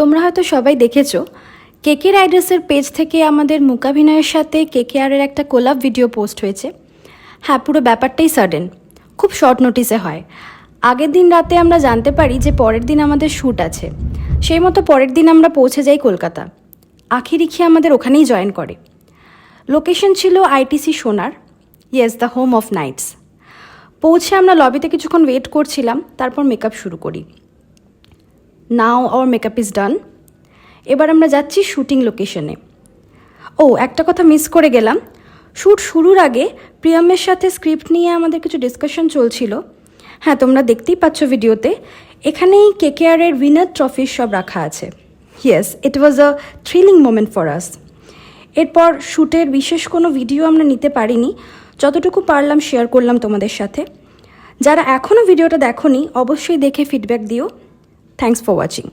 তোমরা হয়তো সবাই দেখেছো কেকে রাইডার্সের পেজ থেকে আমাদের মূকাভিনয়ের সাথে কেকেআরের একটা কোলাব ভিডিও পোস্ট হয়েছে। হ্যাঁ, পুরো ব্যাপারটাই সাডেন, খুব শর্ট নোটিসে হয়। আগের দিন রাতে আমরা জানতে পারি যে পরের দিন আমাদের শ্যুট আছে। সেই মতো পরের দিন আমরা পৌঁছে যাই কলকাতা। আখিরিখি আমাদের ওখানেই জয়েন করে। লোকেশন ছিল ITC Sonar, yes, the home of knights. পৌঁছে আমরা লবিতে কিছুক্ষণ ওয়েট করছিলাম, তারপর মেকআপ শুরু করি। নাও আওয়ার মেকআপ ইজ ডান। এবার আমরা যাচ্ছি শ্যুটিং লোকেশনে। একটা কথা মিস করে গেলাম, শ্যুট শুরুর আগে প্রিয়মের সাথে স্ক্রিপ্ট নিয়ে আমাদের কিছু ডিসকাশন চলছিল। হ্যাঁ, তোমরা দেখতেই পাচ্ছ ভিডিওতে, এখানেই কেকেআরের উইনার ট্রফির সব রাখা আছে। Yes, it was a thrilling moment for us. এরপর শ্যুটের বিশেষ কোনো ভিডিও আমরা নিতে পারিনি, যতটুকু পারলাম শেয়ার করলাম তোমাদের সাথে। যারা এখনও ভিডিওটা দেখোনি অবশ্যই দেখে ফিডব্যাক দিও। Thanks for watching.